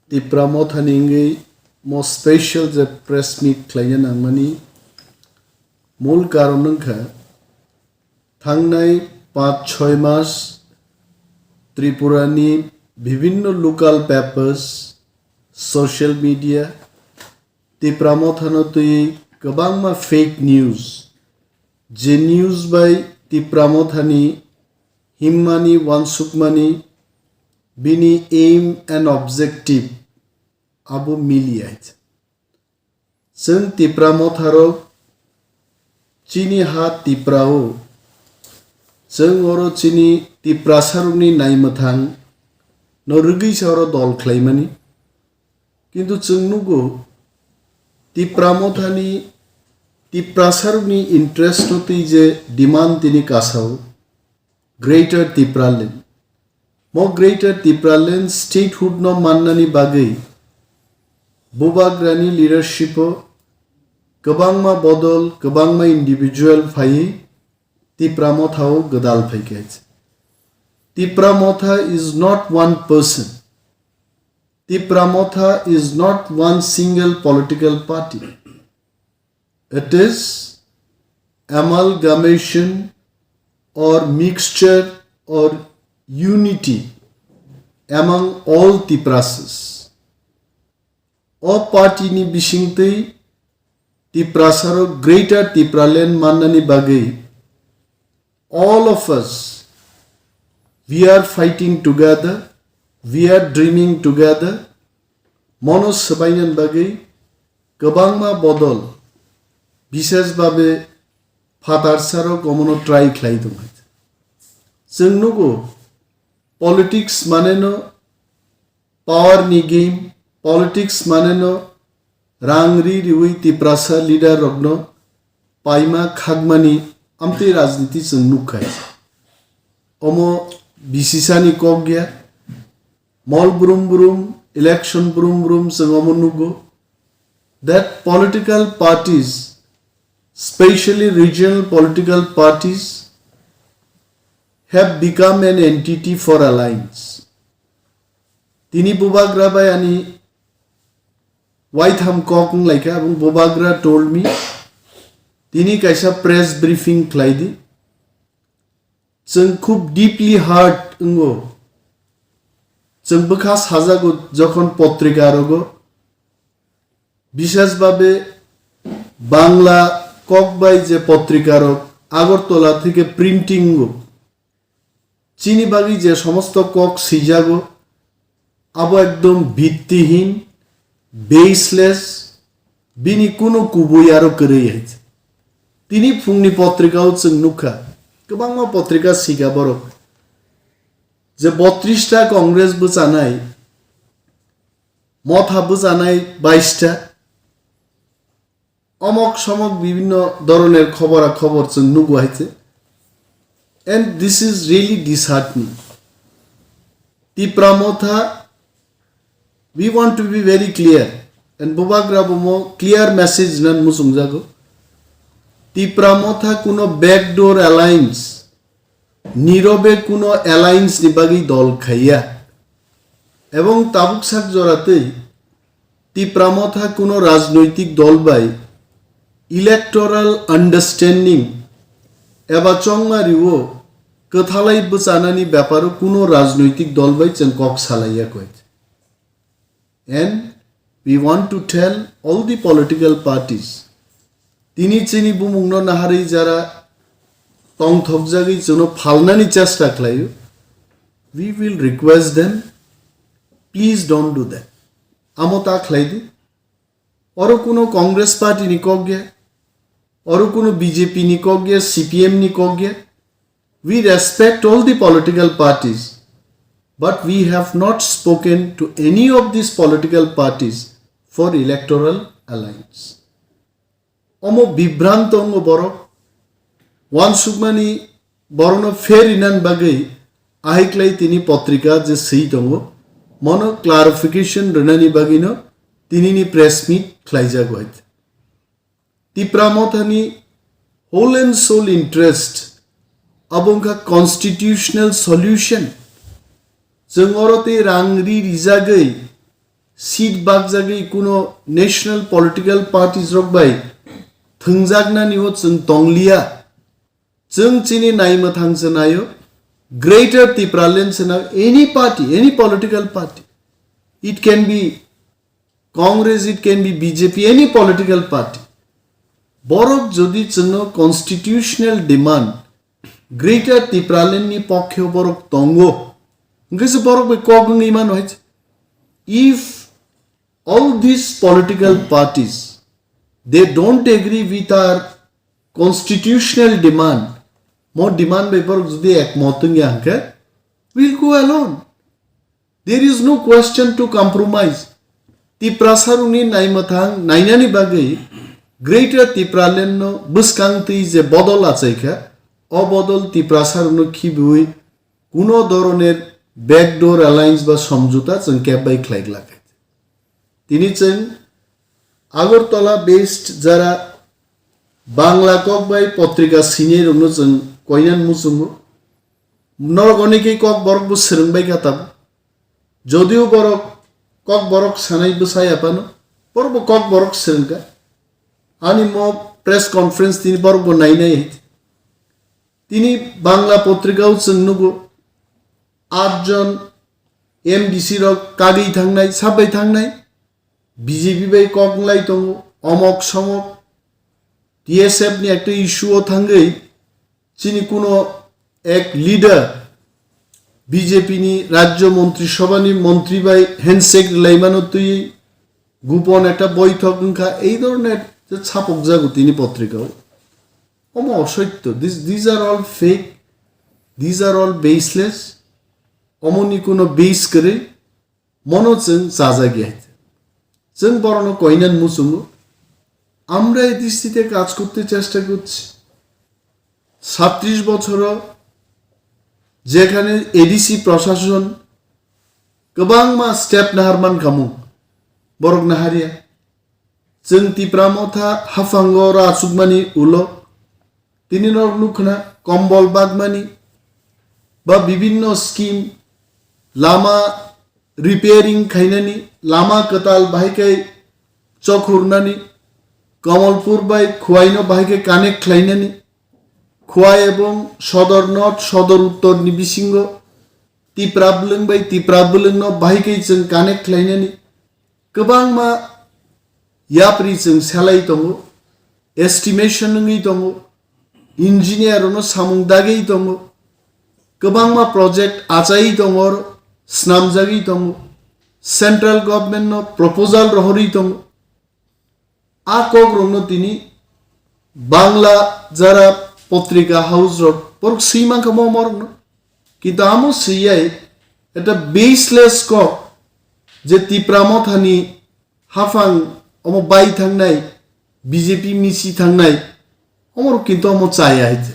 Tipra Mothano mo special je press meet klayan angmani mul karon nungkha thangnai 5-6 mas Tripurani bibhinno local papers social media Tipra Mothano tui kabangma fake news je news by Tipra Mothani himmani wansukmani bini aim and objective abu miliait sung Tipra Motharo chini ha Tiprao sung oro chini Tipra sarungni naimathang no rugi soro dol klaimani kintu chung nugo Tipra Mothani Tipra sarungni interest hoti je demand tini kasao greater Tipra land mo greater Tipra land statehood no mannani bagai bubagrani leadership kabangma bodol kabangma individual phai Tipra Mothao gadal phaikech Tipra Motha is not one person Tipra Motha is not one single political party it is amalgamation or mixture or unity among all Tiprases O party ni bisingtei Tiprasaro greater Tipra land mannani bagai all of us we are fighting together we are dreaming together mono sabainan bagai kabangma bodol bishesh babe phatarsaro komono try khlaidum jengnugo politics maneno power ni game politics maneno rangri riwi Tiprasa leader rogno paima khagmani amte rajniti jengnukhai omo bisisani kogya mall brum brum election brum brum sangomonugo that political parties especially regional political parties have become an entity for alliance tini bubagra bai ani white ham kokung laika abung bubagra told me tini kaisa press briefing khlaidi जों खूब deeply hurt ngo जों बखास हाजागो যখন পত্রিকা রগো বিশেষ ভাবে বাংলা ককবাই যে পত্রিকার আগরতলা থেকে প্রিন্টিং গো চিনি বাগি যে সমস্ত কক সিজাগো আবো একদম ভিত্তিহীন বেসলেস বিনি কোনো কুবই আরো করে হইছে তিনি ফুংনি পত্রিকাও जों নুখা गोबांमा पत्रिका सिगा बरो जे 32टा कांग्रेस बुजानाय मथा बुजानाय 22टा अमक समक विभिन्न धरनेर खबरा खबर जों नुगुहायছে and this is really disheartening Tipra Motha we want to be very clear and bubagrabo clear message nan musungjago Tipra Motha kuno backdoor alliance নীরবে কোনো অ্যালায়েন্স নিবাগী দল খাইয়া এবং তাবুকসাক জড়াতেই Tipra Motha কোনো রাজনৈতিক দল বাই ইলেকটোরাল আন্ডারস্ট্যান্ডিং এবা চংমারিও কথালাই বচানানি ব্যাপারও কোনো রাজনৈতিক দল বাই চেন কক সালাইয়া কয় and we want to tell all the political parties তিনি চিনি বুমুংন নাহারি যারা টং থকজাগি জন্য ফালনানি চেষ্টা খালাইও we will request them please don't do that আমতা খালাইদি অর কোনো কংগ্রেস পার্টি নি কগগে অর কোনো বিজেপি নি কগগে সিপিএম নি কগগে we respect all the political parties but we have not spoken to any of these political parties for electoral alliance omo বিভ্রান্ত অঙ্গ বড় ওয়ান সুগমানি বরণ ফের ইনান বাগৈ আহিকলাই তিনি পত্রিকা যে সেই দঙ্গ মন ক্লারিফিকেশন রনানি বাগিনো তিনি নি প্রেস মিট খ্লাইজা গয়ত Tipra Mothani whole and soul interest abongka constitutional solution जों अरते रांगरि रिजागै seat bagjagi kuno national political parties rok bai thungjagna ni ho chung tonglia chung chini naima thangchanayo greater Tipra land chana any party, any political party, it can be Congress, it can be BJP, any political party, borok jodi chano constitutional demand greater Tipra land ni pokkhe borok tongo ngese borok be kogung iman hoyche. If all these political parties they don't agree with our constitutional demand, more demand by borok jodi ekmot hanke, we'll go alone. There is no question to compromise. Tipra saruni naimathang nainani bagai greater Tipra land no buskang ti je bodol achaika অবদল Tipra sarunu khibui kuno doroner backdoor alliance ba সমঝোতা chung kebai khlaik lagai tini chung Agartala based jara Bangla kokbai potrika senior rungno chung koinan musungo norgonike kok borok bu srungbai katab jodio borok kok borok sanai busai apano borok kok borok srungka ani mo press conference tini borok bu nainai তিনি বাংলা পত্রিকাও চংনুগো 8 জন MDC rock কাগেই থাংনাই সাবাই থাংনাই BJP by কংলাই দङ অমক সমক TSF নি একটা ইস্যুও থাঙ্গই চিনি কোনো এক leader BJP নি রাজ্য মন্ত্রিসভানি মন্ত্রী বাই হ্যান্ডশেক লাইমানো তুই গোপন একটা বৈঠক খা এই ধরনের যে ছাপক জাগো তিনি পত্রিকাও অসত্য. These are all fake, these are all baseless. অমনি কোনো বেস করে মনো जों जाजागि আছে जों বরণ কইনান মুসুঙ্গু আমরা এই দৃষ্টিতে কাজ করতে চেষ্টা করছি 37 বছর যেখানে এডিসি প্রশাসন गोबां मा स्टेप नाहारमान खामु बरक नाहारिया जों Tipra मथा हाफांगो रासुगमानि उलो তিনি নরনুখনা কম্বল বাগমানি বা বিভিন্ন স্কিম লামা রিপেয়ারিং খাইনানি লামা কতাল বাহিকাই চখুরনানি কমলপুর বাই খুয়াইনো বাহিকাই কানেক্ট খাইনানি খুয়াই এবং সদর নর্থ সদর উত্তর नि बिसिंग Tipra बुलुं बाय Tipra बुलुं न बाहिकाई जों कानेक्ट खाइनानि गोबां मा याप्रि जों सालाय दङ एस्टिमेशन नङै दङ इंजिनियर नो सामुं दागै दङ गोबां मा प्रोजेक्ट आचाई दङ स्नामजागै दङ सेंट्रल गवर्नमेंट नो प्रपोजल रहरि दङ आ कग्रनो तिनी बांग्ला जरा पत्रिका हाउस रक पर सीमा कम मरनो किंतु आमो सियाय এটা बेसलेस क जे Tipra मथानि हाफां अमो बाय थांनाय बीजेपी मिसि थांनाय अमर किंतु अमो Chaya आइते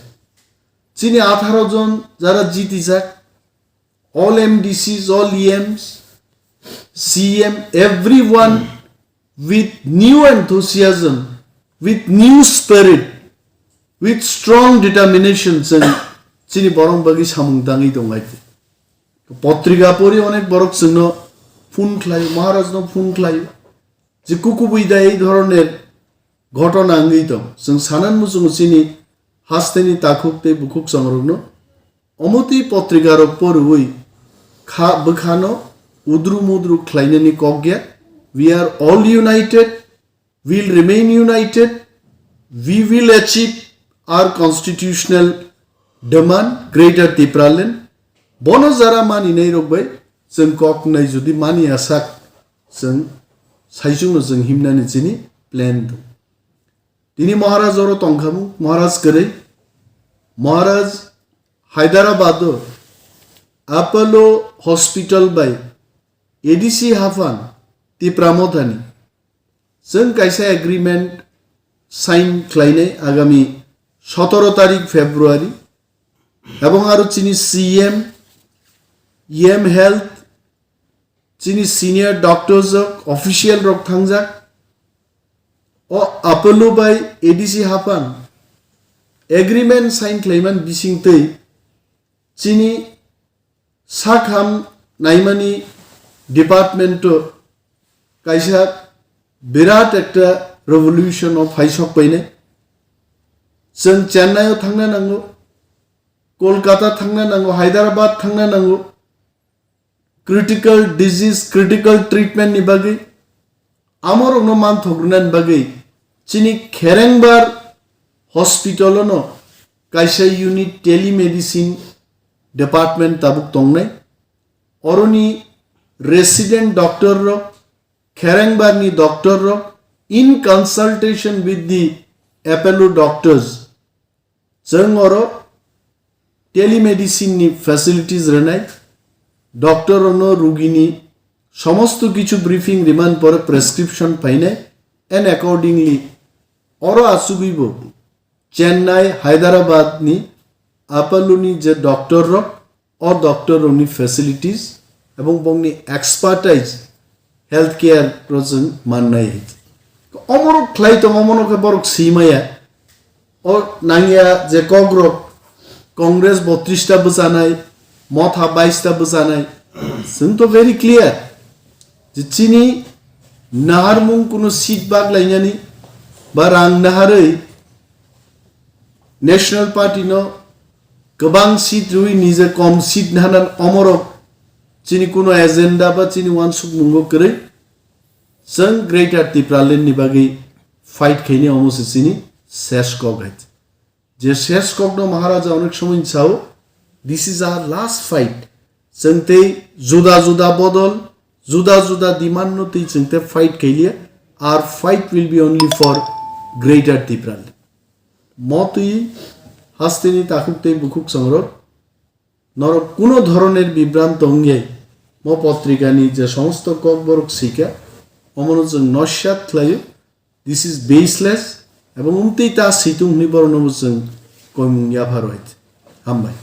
चिनि 18 जन जरा जीती जाक all MDCs all EMs CM everyone with new enthusiasm with new spirit with strong determination চিনি বরং বাগি সামুংদাঙ্গি দंगाइते पत्रिका परि अनेक बरक जोंनो फुन ख्लाय महाराजनो फुन ख्लाय जे कुकुबुइदा এই ধরনের ঘটনা আঙ্গিত जों सानान मुजुं चिनि हास्तेनि ताखुकते बुकुक संरग्नो अमति पत्रिका रक परउइ खा बखानो उद्रु मुद्रु ख्लायनानि कगया we are all united we'll remain united we will achieve our constitutional demand greater Tipra land bono jara mani nei rokbai जों kok nai jodi mani asak जों saijungno जों himnani chini plan do tini maharaj oro tongkhamu maharaj korei maharaj Hyderabad Apollo hospital by ADC hafan Tipra mothani जों kaisa agreement sign khlainai agami 17 तारिख February এবং আরো চিনি CM ইএম health চিনি senior doctors official রক থাংজাক ও আপোলো বাই এডিসি হাফান এগ্রিমেন্ট সাইন ক্লাইমান বিসিংতৈ চিনি সাখাম নাইমানি ডিপার্টমেন্ট কাইসা বিরাট একটা রেভলিউশন অফ হাইসক পাইনে जों चेन्नाईआव थांनो नांगौ कलकाता थांनो नांगौ हायद्राबाद थांनो नांगौ क्रिटिकल डिजीज क्रिटिकल ट्रिटमेंट नि बागै आमरनो मान थग्रनानि बागै चिनि खेरेंबार हॉस्पिटलनो कायसा यूनिट टेलीमेडिसिन डिपार्टमेंट ताबुक तंगनाय अरनि रेसिडेंट डॉक्टर रो खेरेंबारनि डॉक्टर रो in consultation with the Apollo doctors जों अरो टेलीमेडिसिन नि फैसिलिटीज रनाय डॉक्टर अनो रुगिनी समस्त किछु ब्रीफिंग रिमांड पर प्रेस्क्रिप्शन पाइने एंड अकॉर्डिंगली अरो आसुगिबो चेन्नई हैदराबाद नि एपेलो नि जे डॉक्टर रो और डॉक्टर नि फैसिलिटीज एवं बंगनि एक्सपर्टाइज हेल्थ केयर रो जों माननाय अमरक क्लाइट अमरक बरक सीमाया और नांगिया जे कग्रक कांग्रेस 32 टा बजानाय मथा 22 टा बजानाय जों तो वेरी क्लियर जे चिनि नाहारमुं कुनु सीट बाग लायनानि बा रां नाहारै नेशनल पार्टी नो गोबां सीट रुइ निजे कम सीट नाहानान अमरक चिनि कुनु एजेंडा बा चिनि वानसुक मुंगो करै जों ग्रेटर तिप्रालेण्ड नि बागै फाइट खैनि अमसे चिनि शेषकक है जे शेषकक नो महाराजा अनेक समय चाओ this is our last fight जोंते जुदा जुदा बदल जुदा जुदा डिमांड नो ती जोंते फाइट खैलिया our fight will be only for greater Tipraland मतुई हास्तेनि ताकुकते बुकुक संग्रह नर कोनो धरनेर बिभ्रांत अंगे म पत्रिकानि जे समस्त ककबरक शिका अमनोजों नश्यात ख्लायो दिस इज बेसलेस एवं उमतेई ता सितुं निबरनोजों कयमुं याभारयत हामबाय।